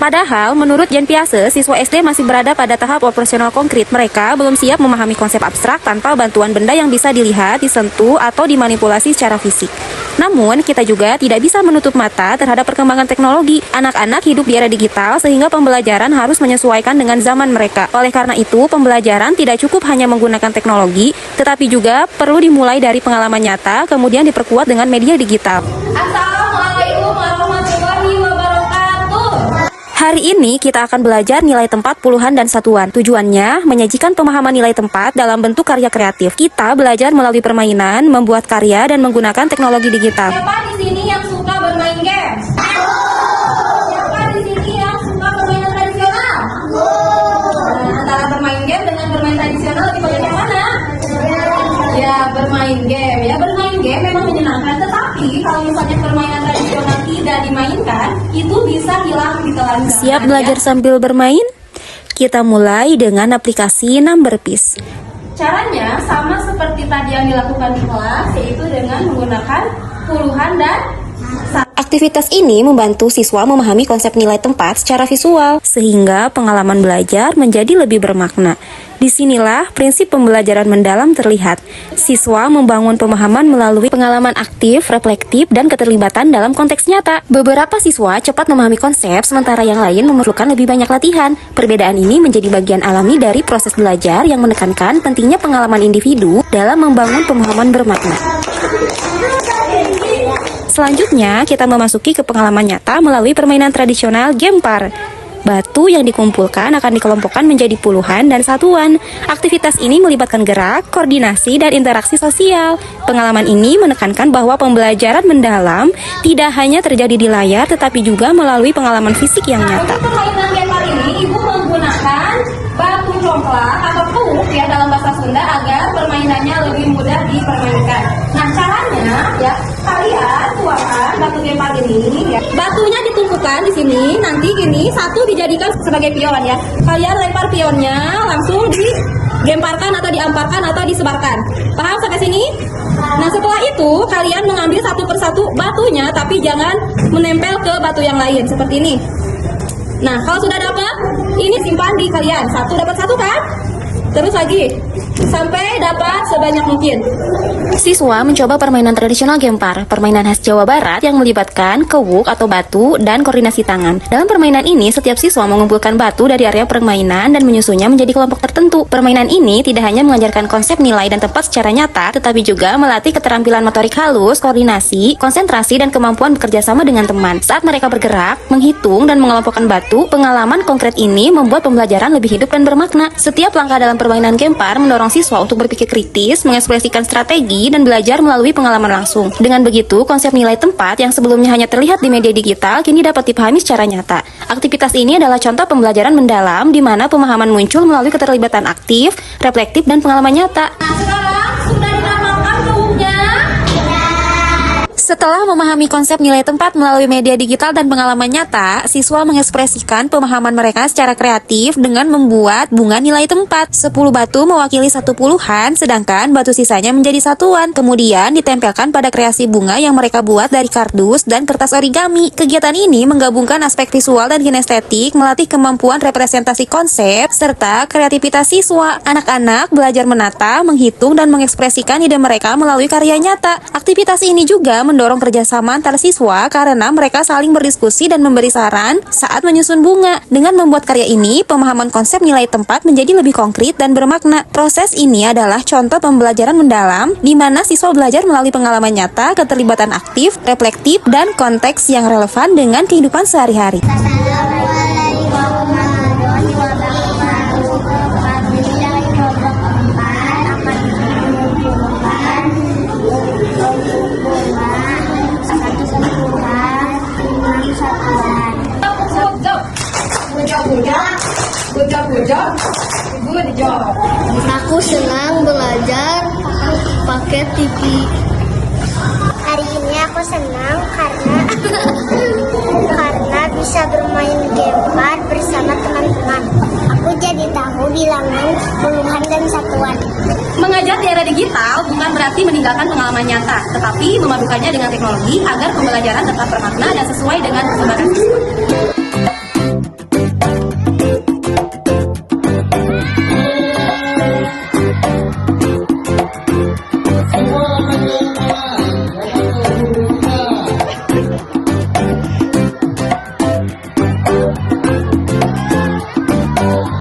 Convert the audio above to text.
Padahal, menurut Jan Piase, siswa SD masih berada pada tahap operasional konkret. Mereka belum siap memahami konsep abstrak tanpa bantuan benda yang bisa dilihat, disentuh, atau dimanipulasi secara fisik. Namun, kita juga tidak bisa menutup mata terhadap perkembangan teknologi. Anak-anak hidup di era digital sehingga pembelajaran harus menyesuaikan dengan zaman mereka. Oleh karena itu, pembelajaran tidak cukup hanya menggunakan teknologi, tetapi juga perlu dimulai dari pengalaman nyata, kemudian diperkuat dengan media digital. Assalamualaikum warahmatullahi wabarakatuh. Hari ini kita akan belajar nilai tempat, puluhan, dan satuan. Tujuannya menyajikan pemahaman nilai tempat dalam bentuk karya kreatif. Kita belajar melalui permainan, membuat karya, dan menggunakan teknologi digital. Siapa di sini yang suka bermain game? Siapa di sini yang suka permainan tradisional? Nah, antara bermain game dengan bermain tradisional lebih banyak yang mana? Ya, bermain game. Ya, bermain game memang menyenangkan, tetapi kalau misalnya permainan tradisional tidak dimainkan, itu bisa hilang di telan zaman. Siap belajar sambil bermain? Kita mulai dengan aplikasi Numberpiece. Caranya sama seperti tadi yang dilakukan di kelas, yaitu dengan menggunakan puluhan dan Aktivitas ini membantu siswa memahami konsep nilai tempat secara visual, sehingga pengalaman belajar menjadi lebih bermakna. Disinilah prinsip pembelajaran mendalam terlihat. Siswa membangun pemahaman melalui pengalaman aktif, reflektif, dan keterlibatan dalam konteks nyata. Beberapa siswa cepat memahami konsep, sementara yang lain memerlukan lebih banyak latihan. Perbedaan ini menjadi bagian alami dari proses belajar yang menekankan pentingnya pengalaman individu dalam membangun pemahaman bermakna. Selanjutnya, kita memasuki ke pengalaman nyata melalui permainan tradisional Gempar. Batu yang dikumpulkan akan dikelompokkan menjadi puluhan dan satuan. Aktivitas ini melibatkan gerak, koordinasi, dan interaksi sosial. Pengalaman ini menekankan bahwa pembelajaran mendalam tidak hanya terjadi di layar, tetapi juga melalui pengalaman fisik yang nyata. Untuk permainan Gempar ini, Ibu menggunakan batu congklak atau puuk ya dalam bahasa Sunda agar permainannya lebih mudah dipermainkan. Nah, caranya ya, kalian tuangkan batu Gempar ini ya. Batunya ditumpukan di sini, nanti gini, satu dijadikan sebagai pion ya. Kalian lempar pionnya langsung digemparkan atau diamparkan atau disebarkan. Paham sampai sini? Nah, setelah itu kalian mengambil satu persatu batunya, tapi jangan menempel ke batu yang lain seperti ini. Nah, kalau sudah dapat, ini simpan di kalian. Satu dapat satu kan? Terus lagi, sampai dapat sebanyak mungkin. Siswa mencoba permainan tradisional Gempar, permainan khas Jawa Barat yang melibatkan kewuk atau batu dan koordinasi tangan. Dalam permainan ini, setiap siswa mengumpulkan batu dari area permainan dan menyusunnya menjadi kelompok tertentu. Permainan ini tidak hanya mengajarkan konsep nilai dan tempat secara nyata, tetapi juga melatih keterampilan motorik halus, koordinasi, konsentrasi, dan kemampuan bekerja sama dengan teman. Saat mereka bergerak, menghitung, dan mengelompokkan batu, pengalaman konkret ini membuat pembelajaran lebih hidup dan bermakna. Setiap langkah dalam permainan Gempar mendorong siswa untuk berpikir kritis, mengekspresikan strategi, dan belajar melalui pengalaman langsung. Dengan begitu, konsep nilai tempat yang sebelumnya hanya terlihat di media digital kini dapat dipahami secara nyata. Aktivitas ini adalah contoh pembelajaran mendalam di mana pemahaman muncul melalui keterlibatan aktif, reflektif, dan pengalaman nyata. Nah, sekarang sudah dinamakan kewuknya. Setelah memahami konsep nilai tempat melalui media digital dan pengalaman nyata, siswa mengekspresikan pemahaman mereka secara kreatif dengan membuat bunga nilai tempat. 10 batu mewakili satu puluhan, sedangkan batu sisanya menjadi satuan. Kemudian ditempelkan pada kreasi bunga yang mereka buat dari kardus dan kertas origami. Kegiatan ini menggabungkan aspek visual dan kinestetik, melatih kemampuan representasi konsep, serta kreativitas siswa. Anak-anak belajar menata, menghitung, dan mengekspresikan ide mereka melalui karya nyata. Aktivitas ini juga mendorong kerjasama antar siswa karena mereka saling berdiskusi dan memberi saran saat menyusun bunga. Dengan membuat karya ini, pemahaman konsep nilai tempat menjadi lebih konkret dan bermakna. Proses ini adalah contoh pembelajaran mendalam di mana siswa belajar melalui pengalaman nyata, keterlibatan aktif, reflektif, dan konteks yang relevan dengan kehidupan sehari-hari. Good job. Aku senang belajar pakai TV. Hari ini aku senang karena bisa bermain Gempar bersama teman-teman. Aku jadi tahu bilangan, puluhan, dan satuan. Mengajar di era digital bukan berarti meninggalkan pengalaman nyata, tetapi memadukannya dengan teknologi agar pembelajaran tetap bermakna dan sesuai dengan perkembangan siswa.